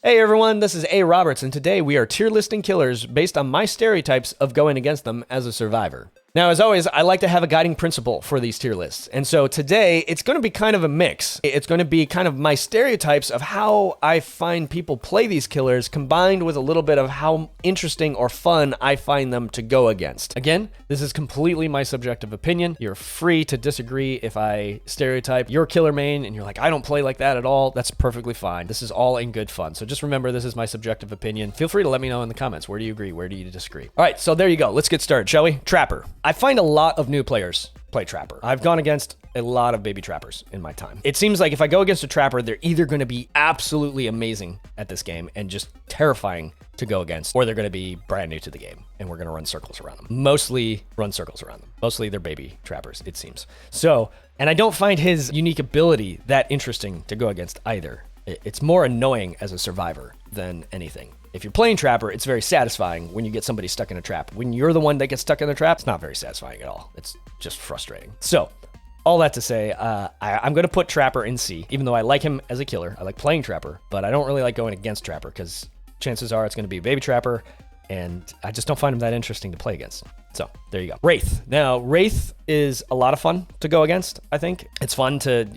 Hey everyone, this is A. Roberts, and today we are tier listing killers based on my stereotypes of going against them as a survivor. Now, as always, I like to have a guiding principle for these tier lists, and so today it's going to be kind of a mix. It's going to be kind of my stereotypes of how I find people play these killers combined with a little bit of how interesting or fun I find them to go against. Again, this is completely my subjective opinion. You're free to disagree if I stereotype your killer main and you're like, I don't play like that at all. That's perfectly fine. This is all in good fun. So just remember, this is my subjective opinion. Feel free to let me know in the comments. Where do you agree? Where do you disagree? All right, so there you go. Let's get started, shall we? Trapper. I find a lot of new players play Trapper. I've gone against a lot of baby trappers in my time. It seems like if I go against a Trapper, they're either going to be absolutely amazing at this game and just terrifying to go against, or they're going to be brand new to the game and we're going to run circles around them. Mostly run circles around them. Mostly they're baby trappers, it seems. So, and I don't find his unique ability that interesting to go against either. It's more annoying as a survivor than anything. If you're playing Trapper, it's very satisfying when you get somebody stuck in a trap. When you're the one that gets stuck in the trap, it's not very satisfying at all. It's just frustrating. So, all that to say, I'm going to put Trapper in C, even though I like him as a killer. I like playing Trapper, but I don't really like going against Trapper because chances are it's going to be a baby Trapper, and I just don't find him that interesting to play against. So there you go. Wraith. Now, Wraith is a lot of fun to go against, I think. It's fun to,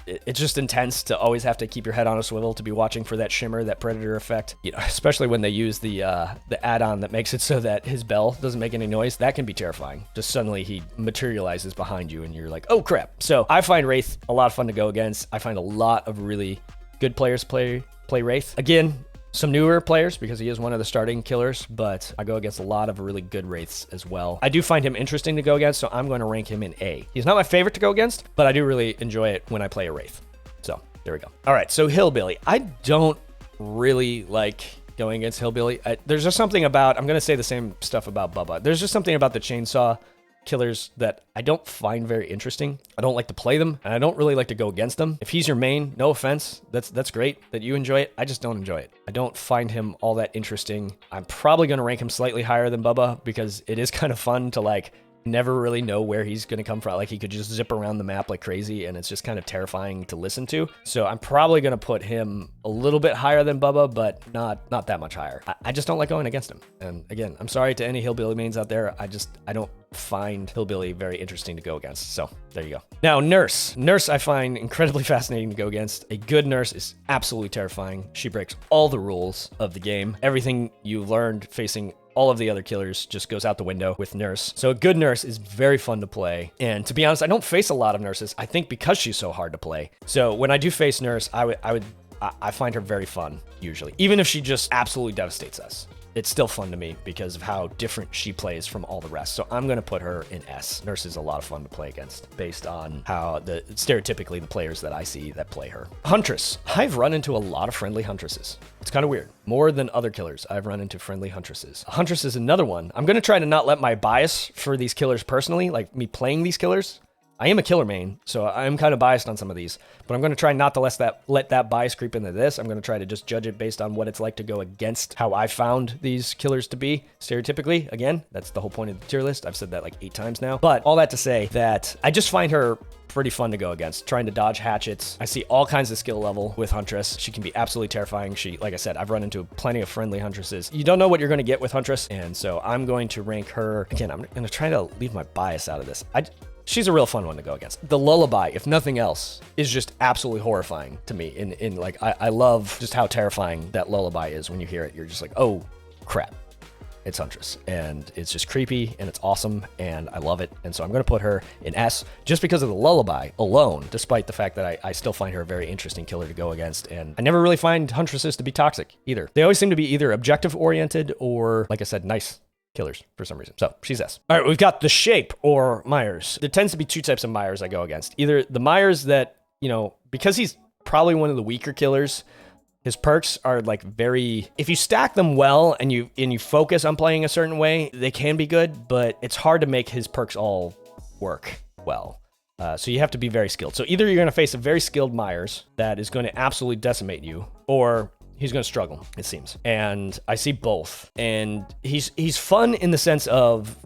it's just intense to always have to keep your head on a swivel to be watching for that shimmer, that predator effect. Especially when they use the add-on that makes it so that his bell doesn't make any noise. That can be terrifying. Just suddenly he materializes behind you and you're like, oh crap. So I find Wraith a lot of fun to go against. I find a lot of really good players play Wraith. Again, some newer players because he is one of the starting killers, but I go against a lot of really good Wraiths as well. I do find him interesting to go against, so I'm going to rank him in A. He's not my favorite to go against, but I do really enjoy it when I play a Wraith. So there we go. All right, so Hillbilly. I don't really like going against Hillbilly. There's just something about, I'm going to say the same stuff about Bubba. There's just something about the chainsaw killers that I don't find very interesting. I don't like to play them, and I don't really like to go against them. If he's your main, no offense, that's great that you enjoy it. I just don't enjoy it. I don't find him all that interesting. I'm probably going to rank him slightly higher than Bubba because it is kind of fun to never really know where he's going to come from. Like he could just zip around the map like crazy and it's just kind of terrifying to listen to. So I'm probably going to put him a little bit higher than Bubba, but not that much higher. I just don't like going against him. And again, I'm sorry to any Hillbilly mains out there. I don't find Hillbilly very interesting to go against. So there you go. Now, Nurse. Nurse I find incredibly fascinating to go against. A good Nurse is absolutely terrifying. She breaks all the rules of the game. Everything you learned facing all of the other killers just goes out the window with Nurse. So a good Nurse is very fun to play. And to be honest, I don't face a lot of Nurses, I think because she's so hard to play. So when I do face Nurse, I find her very fun, usually. Even if she just absolutely devastates us. It's still fun to me because of how different she plays from all the rest. So I'm going to put her in S. Nurse is a lot of fun to play against based on how stereotypically the players that I see that play her. Huntress. I've run into a lot of friendly Huntresses. It's kind of weird. More than other killers, I've run into friendly Huntresses. Huntress is another one. I'm going to try to not let my bias for these killers personally, like me playing these killers. I am a killer main, so I'm kind of biased on some of these, but I'm going to try not to let that bias creep into this. I'm going to try to just judge it based on what it's like to go against how I found these killers to be stereotypically. Again, that's the whole point of the tier list. I've said that like 8 times now, but all that to say that I just find her pretty fun to go against, trying to dodge hatchets. I see all kinds of skill level with Huntress. She can be absolutely terrifying. Like I said, I've run into plenty of friendly Huntresses. You don't know what you're going to get with Huntress, and so I'm going to rank her. Again, I'm going to try to leave my bias out of this. She's a real fun one to go against. The lullaby, if nothing else, is just absolutely horrifying to me. I love just how terrifying that lullaby is when you hear it. You're just like, oh crap, it's Huntress. And it's just creepy and it's awesome and I love it. And so I'm going to put her in S just because of the lullaby alone, despite the fact that I still find her a very interesting killer to go against. And I never really find Huntresses to be toxic either. They always seem to be either objective oriented or, like I said, nice killers for some reason. So she's S. All right, we've got the Shape or Myers. There tends to be 2 types of Myers I go against. Either the Myers that, because he's probably one of the weaker killers, his perks are like if you stack them well and you focus on playing a certain way, they can be good, but it's hard to make his perks all work well. So you have to be very skilled. So either you're going to face a very skilled Myers that is going to absolutely decimate you, or he's going to struggle, it seems. And I see both. And he's fun in the sense of,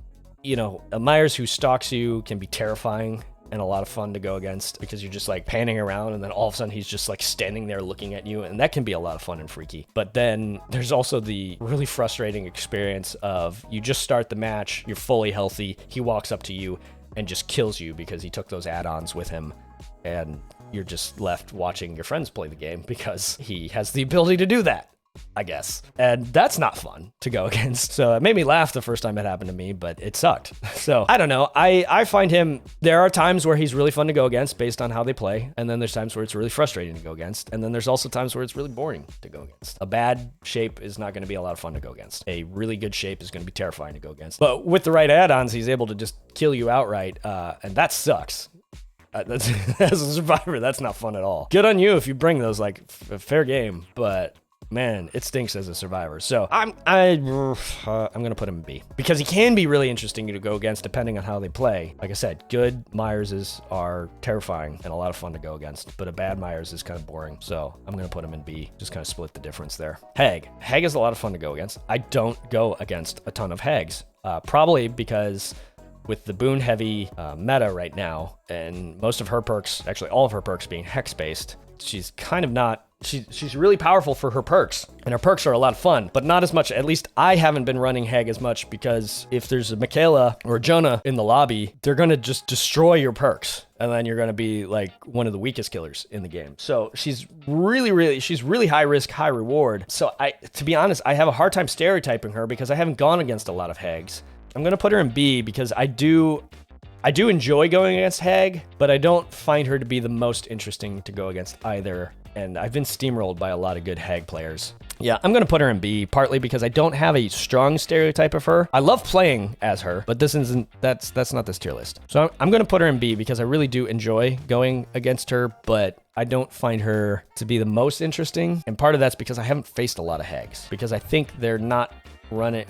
a Myers who stalks you can be terrifying and a lot of fun to go against because you're just like panning around and then all of a sudden he's just like standing there looking at you, and that can be a lot of fun and freaky. But then there's also the really frustrating experience of you just start the match, you're fully healthy, he walks up to you and just kills you because he took those add-ons with him, and you're just left watching your friends play the game because he has the ability to do that, I guess. And that's not fun to go against. So it made me laugh the first time it happened to me, but it sucked. So I don't know. I find him, there are times where he's really fun to go against based on how they play. And then there's times where it's really frustrating to go against. And then there's also times where it's really boring to go against. A bad shape is not going to be a lot of fun to go against. A really good shape is going to be terrifying to go against. But with the right add-ons, he's able to just kill you outright. And that sucks. That's, as a survivor, that's not fun at all. Good on you if you bring those, like, fair game, but man, it stinks as a survivor. So I'm gonna put him in B because he can be really interesting to go against depending on how they play. Like I said, good Myerses are terrifying and a lot of fun to go against, but a bad Myers is kind of boring. So I'm gonna put him in B. Just kind of split the difference there. Hag is a lot of fun to go against. I don't go against a ton of Hags, probably because with the boon heavy meta right now, and most of her perks, actually all of her perks being hex based, she's kind of not, she's really powerful for her perks, and her perks are a lot of fun, but not as much. At least I haven't been running Hag as much because if there's a Michaela or Jonah in the lobby, they're gonna just destroy your perks, and then you're gonna be like one of the weakest killers in the game. So she's really high risk, high reward. So to be honest, I have a hard time stereotyping her because I haven't gone against a lot of Hags. I'm gonna put her in B because I do enjoy going against Hag, but I don't find her to be the most interesting to go against either. And I've been steamrolled by a lot of good Hag players. Yeah, I'm gonna put her in B, partly because I don't have a strong stereotype of her. I love playing as her, but that's not this tier list. So I'm gonna put her in B because I really do enjoy going against her, but I don't find her to be the most interesting. And part of that's because I haven't faced a lot of Hags, because I think they're not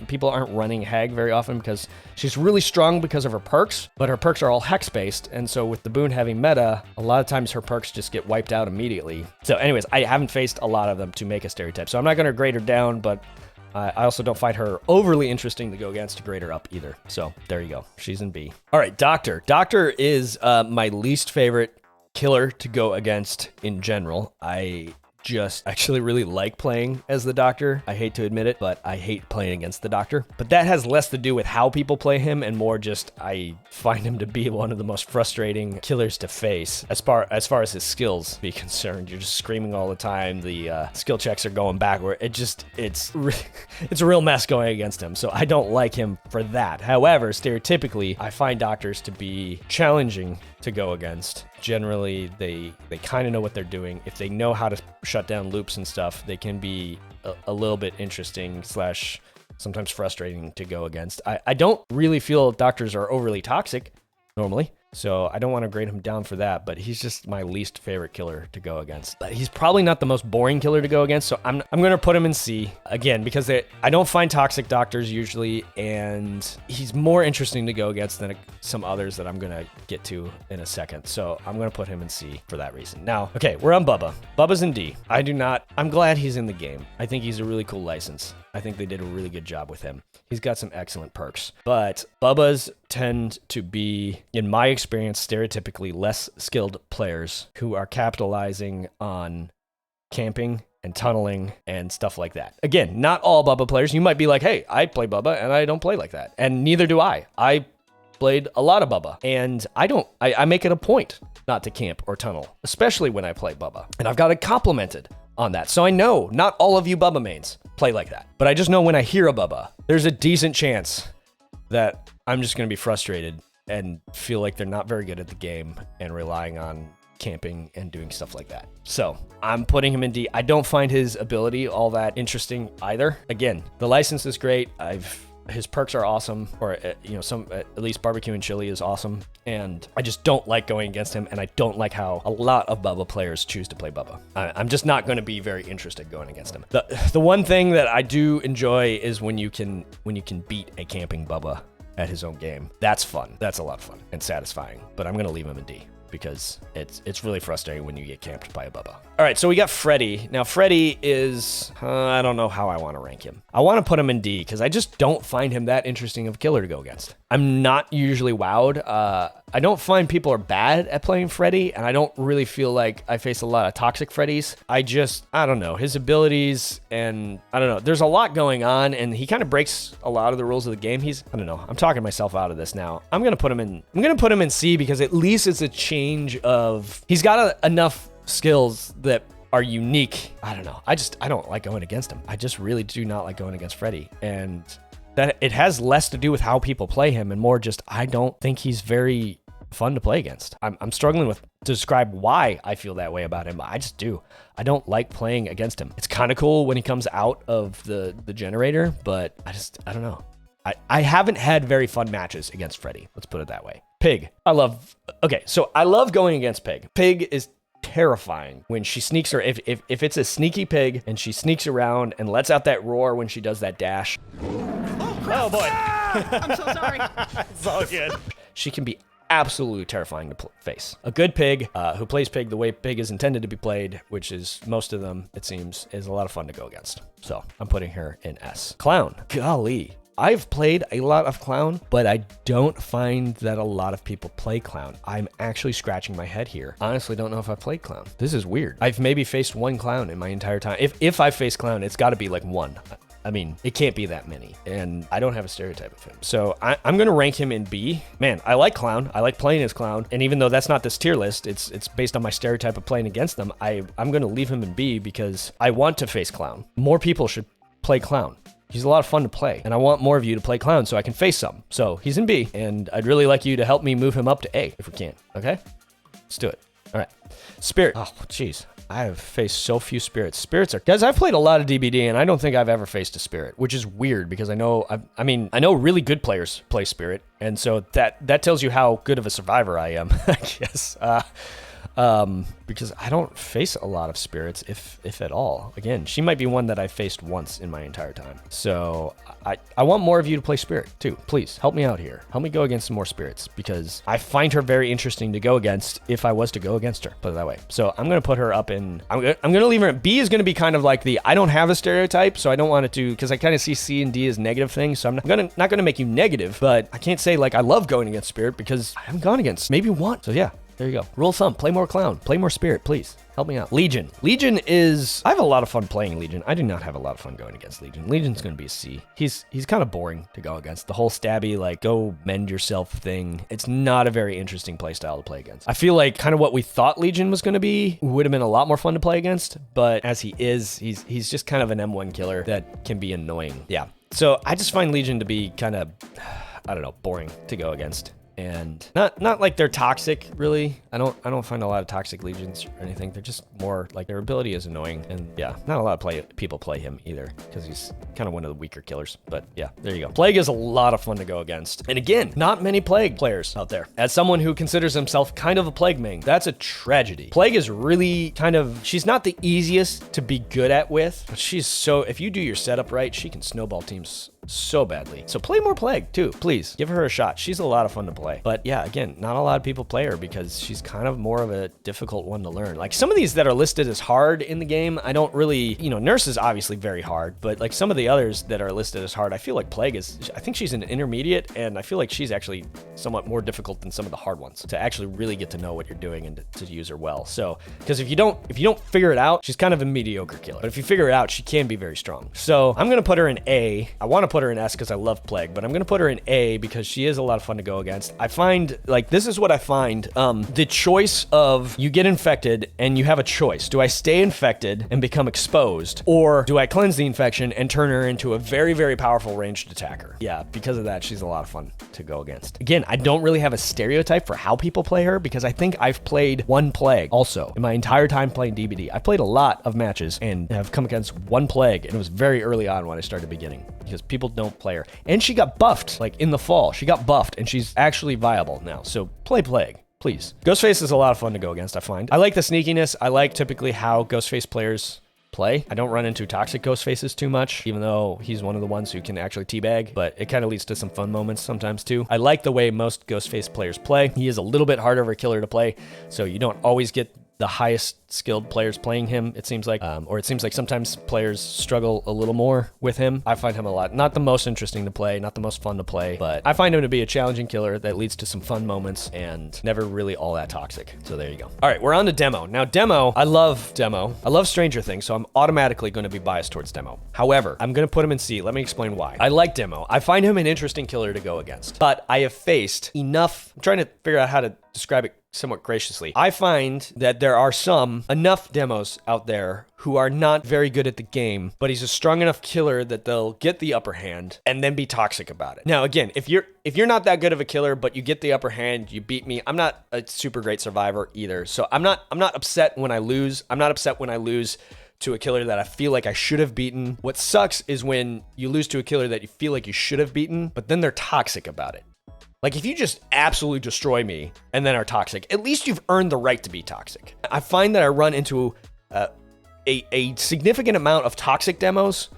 people aren't running Hag very often because she's really strong because of her perks, but her perks are all hex based, and so with the boon heavy meta, a lot of times her perks just get wiped out immediately. So anyways, I haven't faced a lot of them to make a stereotype, so I'm not going to grade her down, but I also don't find her overly interesting to go against to grade her up either. So there you go, she's in B. All right, Doctor is my least favorite killer to go against in general. I just actually really like playing as the Doctor. I hate to admit it, but I hate playing against the Doctor. But that has less to do with how people play him and more just I find him to be one of the most frustrating killers to face as far as his skills be concerned. You're just screaming all the time. The skill checks are going backward. It's a real mess going against him. So I don't like him for that. However, stereotypically, I find Doctors to be challenging to go against. Generally, they kind of know what they're doing. If they know how to shut down loops and stuff, they can be a little bit interesting / sometimes frustrating to go against. I don't really feel Doctors are overly toxic normally, so I don't want to grade him down for that, but he's just my least favorite killer to go against. But he's probably not the most boring killer to go against, so I'm going to put him in C, again, because I don't find toxic Doctors usually, and he's more interesting to go against than some others that I'm going to get to in a second, so I'm going to put him in C for that reason. Now, okay, we're on Bubba. Bubba's in D. I'm glad he's in the game. I think he's a really cool license. I think they did a really good job with him. He's got some excellent perks, but Bubbas tend to be, in my experience, stereotypically less skilled players who are capitalizing on camping and tunneling and stuff like that. Again, not all Bubba players. You might be like, hey, I play Bubba and I don't play like that. And neither do I. I played a lot of Bubba, and I make it a point not to camp or tunnel, especially when I play Bubba. And I've got it complimented on that. So I know not all of you Bubba mains play like that, but I just know when I hear a Bubba, there's a decent chance that I'm just going to be frustrated and feel like they're not very good at the game and relying on camping and doing stuff like that. So I'm putting him in D. I don't find his ability all that interesting either. Again, the license is great. His perks are awesome, or at least barbecue and chili is awesome, and I just don't like going against him, and I don't like how a lot of Bubba players choose to play Bubba. I'm just not going to be very interested going against him. The one thing that I do enjoy is when you can beat a camping Bubba at his own game. That's fun. That's a lot of fun and satisfying. But I'm going to leave him in D, because it's really frustrating when you get camped by a Bubba. All right, so we got Freddy. Now, Freddy is, I don't know how I want to rank him. I want to put him in D, because I just don't find him that interesting of a killer to go against. I'm not usually wowed. I don't find people are bad at playing Freddy, and I don't really feel like I face a lot of toxic Freddys. I don't know, his abilities, and I don't know, there's a lot going on, and he kind of breaks a lot of the rules of the game. I don't know, I'm talking myself out of this now. I'm gonna put him in C, because at least it's a change of, he's got enough skills that are unique. I don't know, I don't like going against him. I just really do not like going against Freddy, and that it has less to do with how people play him and more just, I don't think he's very fun to play against. I'm struggling to describe why I feel that way about him. I just do. I don't like playing against him. It's kind of cool when he comes out of the generator, but I don't know. I haven't had very fun matches against Freddy. Let's put it that way. Pig. I love going against Pig. Pig is terrifying when she sneaks, or if it's a sneaky pig and she sneaks around and lets out that roar when she does that dash. Oh boy. I'm so sorry. It's all good. She can be absolutely terrifying to face. A good pig who plays pig the way pig is intended to be played, which is most of them, it seems, is a lot of fun to go against. So I'm putting her in S. Clown. Golly. I've played a lot of Clown, but I don't find that a lot of people play Clown. I'm actually scratching my head here. Honestly, don't know if I've played Clown. This is weird. I've maybe faced one Clown in my entire time. If I face Clown, it's got to be like one. I mean, it can't be that many, and I don't have a stereotype of him. So I'm going to rank him in B. Man, I like Clown. I like playing as Clown, and even though that's not this tier list, it's based on my stereotype of playing against them, I'm going to leave him in B because I want to face Clown. More people should play Clown. He's a lot of fun to play, and I want more of you to play Clown so I can face some. So he's in B, and I'd really like you to help me move him up to A if we can, okay? Let's do it. All right. Spirit. Oh, jeez. I have faced so few spirits. Spirits are, guys, I've played a lot of DBD, and I don't think I've ever faced a spirit, which is weird because I know really good players play spirit, and so that tells you how good of a survivor I am, I guess. Because I don't face a lot of spirits, if at all. Again, she might be one that I faced once in my entire time. So I want more of you to play spirit too. Please help me out here. Help me go against some more spirits because I find her very interesting to go against if I was to go against her, put it that way. So I'm going to put her up in, I'm going to leave her at B. Is going to be kind of like the, I don't have a stereotype, so I don't want it to, because I kind of see C and D as negative things. So I'm not going to make you negative, but I can't say like I love going against spirit because I haven't gone against maybe one. So yeah. There you go. Rule of thumb, play more Clown, play more Spirit, please. Help me out. Legion. Legion is, I have a lot of fun playing Legion. I do not have a lot of fun going against Legion. Legion's going to be a C. He's kind of boring to go against. The whole stabby, like, go mend yourself thing. It's not a very interesting play style to play against. I feel like kind of what we thought Legion was going to be would have been a lot more fun to play against, but as he is, he's just kind of an M1 killer that can be annoying. Yeah. So I just find Legion to be kind of, I don't know, boring to go against. And not like they're toxic, really. I don't find a lot of toxic legions or anything. They're just more like their ability is annoying. And yeah, not a lot of people play him either because he's kind of one of the weaker killers. But yeah, there you go. Plague is a lot of fun to go against. And again, not many Plague players out there. As someone who considers himself kind of a Plague main, that's a tragedy. Plague is really kind of, she's not the easiest to be good at with, but she's so, if you do your setup right, she can snowball teams so badly. So play more Plague too, please. Give her a shot. She's a lot of fun to play. But yeah, again, not a lot of people play her because she's kind of more of a difficult one to learn. Like some of these that are listed as hard in the game, I don't really, Nurse is obviously very hard, but like some of the others that are listed as hard, I feel like Plague is, I think she's an intermediate, and I feel like she's actually somewhat more difficult than some of the hard ones to actually really get to know what you're doing and to use her well. So, because if you don't figure it out, she's kind of a mediocre killer. But if you figure it out, she can be very strong. So I'm gonna put her in A. I want to put her in S because I love Plague, but I'm gonna put her in A because she is a lot of fun to go against. I find, like, this is what I find, the choice of you get infected and you have a choice. Do I stay infected and become exposed, or do I cleanse the infection and turn her into a very, very powerful ranged attacker? Yeah, because of that, she's a lot of fun to go against. Again, I don't really have a stereotype for how people play her because I think I've played one Plague also in my entire time playing DBD. I played a lot of matches and have come against one Plague, and it was very early on when I started beginning because people don't play her. And she got buffed, like in the fall. She got buffed and she's actually viable now. So play Plague, please. Ghostface is a lot of fun to go against, I find. I like the sneakiness. I like typically how Ghostface players play. I don't run into toxic Ghostfaces too much, even though he's one of the ones who can actually teabag, but it kind of leads to some fun moments sometimes too. I like the way most Ghostface players play. He is a little bit harder of a killer to play, so you don't always get the highest skilled players playing him, it seems like, or it seems like sometimes players struggle a little more with him. I find him a lot, not the most interesting to play, not the most fun to play, but I find him to be a challenging killer that leads to some fun moments and never really all that toxic. So there you go. All right, we're on to Demo. Now Demo, I love Demo. I love Stranger Things, so I'm automatically going to be biased towards Demo. However, I'm going to put him in C. Let me explain why. I like Demo. I find him an interesting killer to go against, but I have faced enough. I'm trying to figure out how to describe it somewhat graciously. I find that there are enough demos out there who are not very good at the game, but he's a strong enough killer that they'll get the upper hand and then be toxic about it. Now, again, if you're not that good of a killer, but you get the upper hand, you beat me. I'm not a super great survivor either, so I'm not upset when I lose. I'm not upset when I lose to a killer that I feel like I should have beaten. What sucks is when you lose to a killer that you feel like you should have beaten, but then they're toxic about it. Like, if you just absolutely destroy me and then are toxic, at least you've earned the right to be toxic. I find that I run into a significant amount of toxic demos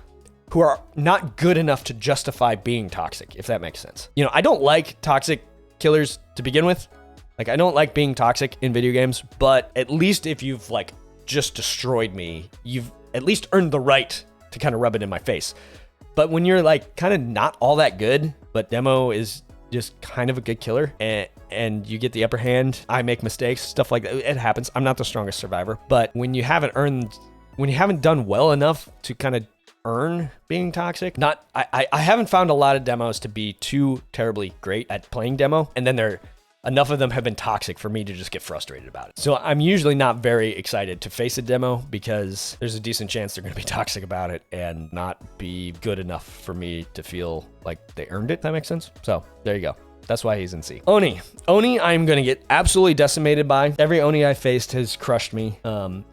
who are not good enough to justify being toxic, if that makes sense. You know, I don't like toxic killers to begin with. Like, I don't like being toxic in video games, but at least if you've, like, just destroyed me, you've at least earned the right to kind of rub it in my face. But when you're, like, kind of not all that good, but Demo is just kind of a good killer, and you get the upper hand, I make mistakes, stuff like that. It happens. I'm not the strongest survivor, but when you haven't done well enough to kind of earn being toxic, I haven't found a lot of demos to be too terribly great at playing Demo, and then enough of them have been toxic for me to just get frustrated about it. So I'm usually not very excited to face a Demo because there's a decent chance they're going to be toxic about it and not be good enough for me to feel like they earned it, if that makes sense. So there you go. That's why he's in C. Oni, I'm going to get absolutely decimated by. Every Oni I faced has crushed me.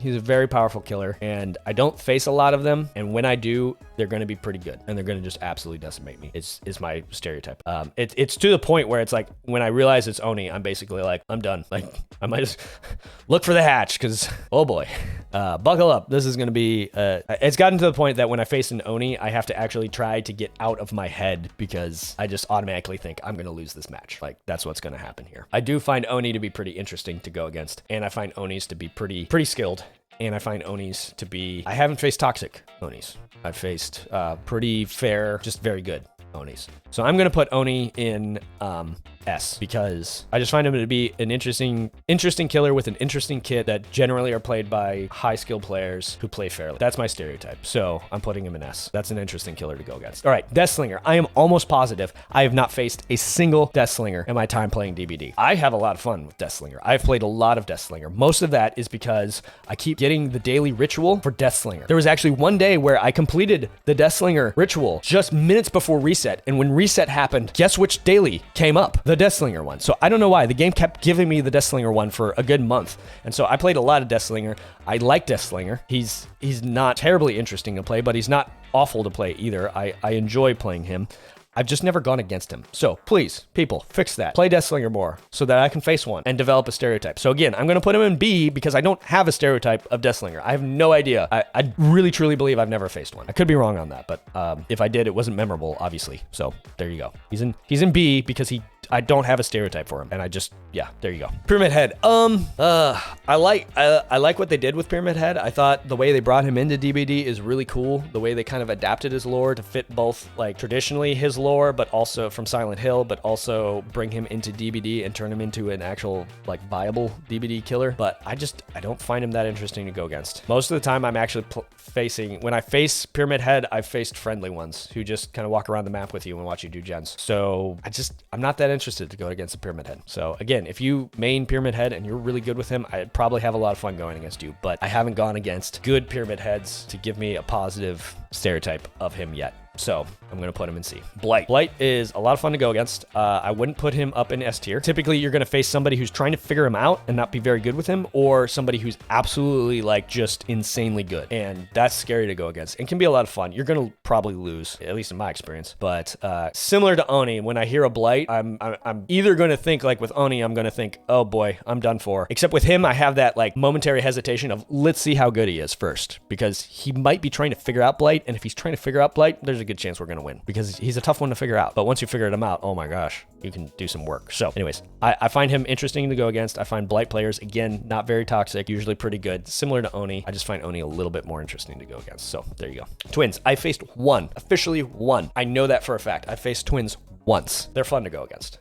He's a very powerful killer, and I don't face a lot of them. And when I do, they're going to be pretty good, and they're going to just absolutely decimate me. Is my stereotype. It's to the point where it's like, when I realize it's Oni, I'm basically like, I'm done. Like, I might just look for the hatch, because, oh boy. Buckle up. This is going to be, it's gotten to the point that when I face an Oni, I have to actually try to get out of my head because I just automatically think I'm going to lose this match. Like, that's what's going to happen here. I do find Oni to be pretty interesting to go against, and I find Onis to be pretty skilled, and I find Onis to be, I haven't faced toxic Onis. I've faced pretty fair, just very good Onis. So I'm going to put Oni in S because I just find him to be an interesting killer with an interesting kit that generally are played by high skill players who play fairly. That's my stereotype. So I'm putting him in S. That's an interesting killer to go against. All right, Deathslinger. I am almost positive I have not faced a single Deathslinger in my time playing DBD. I have a lot of fun with Deathslinger. I've played a lot of Deathslinger. Most of that is because I keep getting the daily ritual for Deathslinger. There was actually one day where I completed the Deathslinger ritual just minutes before reset, and when reset happened, guess which daily came up? The Deathslinger one. So I don't know why. The game kept giving me the Deathslinger one for a good month. And so I played a lot of Deathslinger. I like Deathslinger. He's not terribly interesting to play, but he's not awful to play either. I enjoy playing him. I've just never gone against him. So please, people, fix that. Play Deathslinger more so that I can face one and develop a stereotype. So again, I'm going to put him in B because I don't have a stereotype of Deathslinger. I have no idea. I really, truly believe I've never faced one. I could be wrong on that, but if I did, it wasn't memorable, obviously. So there you go. He's in B because I don't have a stereotype for him, and yeah, there you go. Pyramid Head. I like what they did with Pyramid Head. I thought the way they brought him into DBD is really cool. The way they kind of adapted his lore to fit both, like, traditionally his lore, but also from Silent Hill, but also bring him into DBD and turn him into an actual, like, viable DBD killer. But I don't find him that interesting to go against. Most of the time, I'm actually when I face Pyramid Head, I've faced friendly ones who just kind of walk around the map with you and watch you do gens. So I'm not that interested to go against a Pyramid Head. So again, if you main Pyramid Head and you're really good with him, I'd probably have a lot of fun going against you, but I haven't gone against good Pyramid Heads to give me a positive stereotype of him yet. So I'm going to put him in C. Blight. Blight is a lot of fun to go against. I wouldn't put him up in S tier. Typically, you're going to face somebody who's trying to figure him out and not be very good with him, or somebody who's absolutely, like, just insanely good. And that's scary to go against. It can be a lot of fun. You're going to probably lose, at least in my experience. But similar to Oni, when I hear a Blight, I'm either going to think, like with Oni, I'm going to think, oh boy, I'm done for. Except with him, I have that, like, momentary hesitation of, let's see how good he is first. Because he might be trying to figure out Blight, and if he's trying to figure out Blight, there's a a good chance we're going to win because he's a tough one to figure out. But once you figure him out, oh my gosh, you can do some work. So anyways, I find him interesting to go against. I find Blight players, again, not very toxic, usually pretty good. Similar to Oni, I just find Oni a little bit more interesting to go against. So there you go. Twins, I faced one, officially one. I know that for a fact. I faced twins once. They're fun to go against,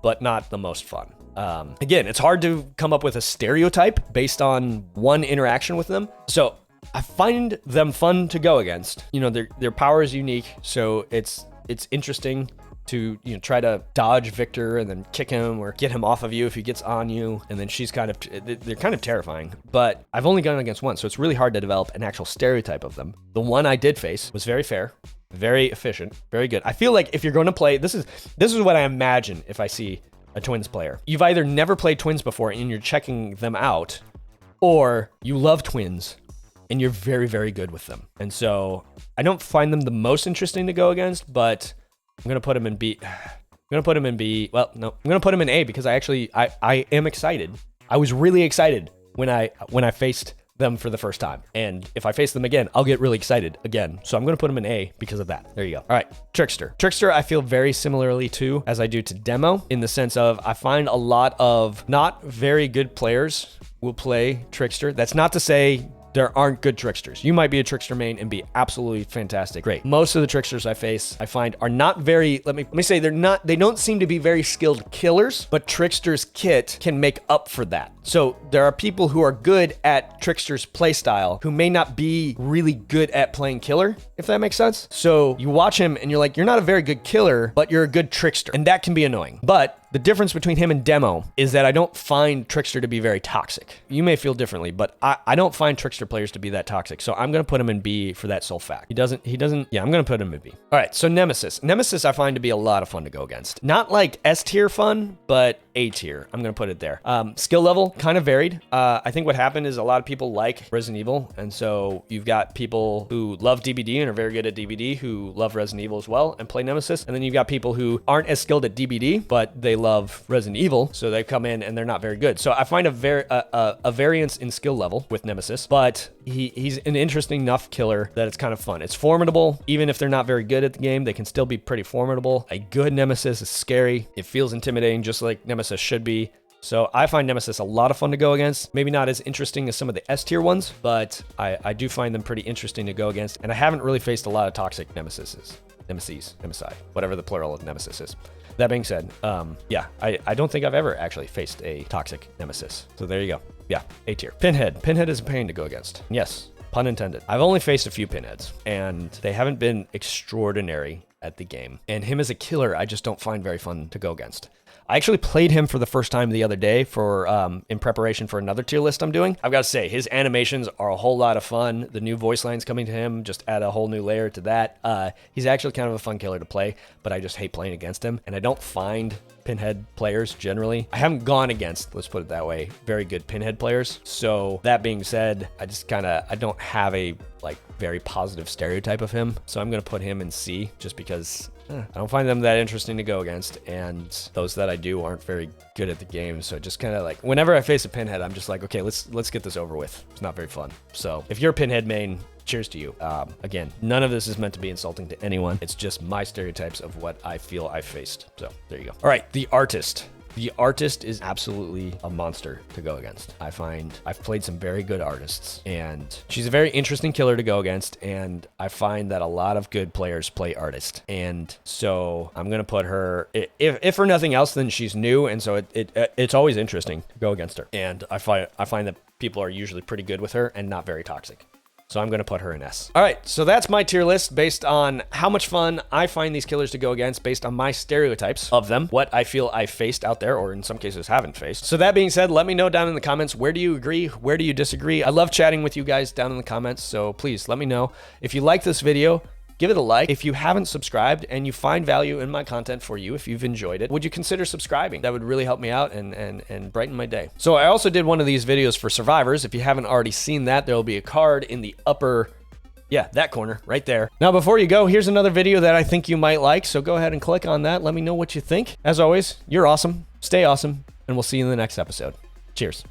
but not the most fun. Again, it's hard to come up with a stereotype based on one interaction with them. So I find them fun to go against. You know, their power is unique, so it's interesting to, you know, try to dodge Victor and then kick him or get him off of you if he gets on you. And then they're kind of terrifying, but I've only gone against one, so it's really hard to develop an actual stereotype of them. The one I did face was very fair, very efficient, very good. I feel like if you're going to play, this is what I imagine if I see a twins player. You've either never played twins before and you're checking them out, or you love twins and you're very, very good with them. And so I don't find them the most interesting to go against, but I'm going to put him in B. I'm going to put him in B. Well, no, I'm going to put him in A because I am excited. I was really excited when I faced them for the first time. And if I face them again, I'll get really excited again. So I'm going to put them in A because of that. There you go. All right. Trickster. Trickster, I feel very similarly to as I do to Demo, in the sense of I find a lot of not very good players will play Trickster. That's not to say there aren't good Tricksters. You might be a Trickster main and be absolutely fantastic. Great. Most of the Tricksters I face, I find are not very, let me say they don't seem to be very skilled killers, but Trickster's kit can make up for that. So there are people who are good at Trickster's playstyle who may not be really good at playing killer, if that makes sense. So you watch him and you're like, you're not a very good killer, but you're a good Trickster. And that can be annoying. But the difference between him and Demo is that I don't find Trickster to be very toxic. You may feel differently, but I don't find Trickster players to be that toxic. So I'm going to put him in B for that sole fact. He doesn't, yeah, I'm going to put him in B. All right, so Nemesis. Nemesis I find to be a lot of fun to go against. Not like S tier fun, but A tier. I'm going to put it there. Skill level, kind of varied. I think what happened is a lot of people like Resident Evil. And so you've got people who love DBD and are very good at DBD who love Resident Evil as well and play Nemesis. And then you've got people who aren't as skilled at DBD, but they love Resident Evil. So they come in and they're not very good. So I find a variance in skill level with Nemesis, but he's an interesting enough killer that it's kind of fun. It's formidable. Even if they're not very good at the game, they can still be pretty formidable. A good Nemesis is scary. It feels intimidating, just like Nemesis should be. So I find Nemesis a lot of fun to go against. Maybe not as interesting as some of the S tier ones, but I do find them pretty interesting to go against. And I haven't really faced a lot of toxic Nemesi, whatever the plural of Nemesis is. That being said, yeah, I don't think I've ever actually faced a toxic Nemesis. So there you go. Yeah, A tier. Pinhead. Pinhead is a pain to go against. Yes, pun intended. I've only faced a few Pinheads, and they haven't been extraordinary at the game. And him as a killer, I just don't find very fun to go against. I actually played him for the first time the other day for in preparation for another tier list I'm doing. I've got to say, his animations are a whole lot of fun. The new voice lines coming to him just add a whole new layer to that. He's actually kind of a fun killer to play, but I just hate playing against him. And I don't find Pinhead players generally. I haven't gone against, let's put it that way, very good Pinhead players. So that being said, I don't have a very positive stereotype of him. So I'm going to put him in C just because I don't find them that interesting to go against, and those that I do aren't very good at the game. So just kind of like whenever I face a Pinhead, I'm just like, okay, let's get this over with. It's not very fun. So if you're a Pinhead main, cheers to you. Again, none of this is meant to be insulting to anyone. It's just my stereotypes of what I feel I faced. So there you go. All right, the artist. The artist is absolutely a monster to go against. I find I've played some very good artists, and she's a very interesting killer to go against, and I find that a lot of good players play artist. And so I'm going to put her, if for nothing else, then she's new, and so it's always interesting to go against her. And I find that people are usually pretty good with her and not very toxic. So I'm going to put her in S. All right, so that's my tier list based on how much fun I find these killers to go against based on my stereotypes of them, what I feel I've faced out there, or in some cases haven't faced. So that being said, let me know down in the comments, where do you agree? Where do you disagree? I love chatting with you guys down in the comments, so please let me know. If you like this video, give it a like. If you haven't subscribed and you find value in my content for you, if you've enjoyed it, would you consider subscribing? That would really help me out and brighten my day. So I also did one of these videos for survivors. If you haven't already seen that, there'll be a card in the upper, yeah, that corner right there. Now, before you go, here's another video that I think you might like. So go ahead and click on that. Let me know what you think. As always, you're awesome. Stay awesome. And we'll see you in the next episode. Cheers.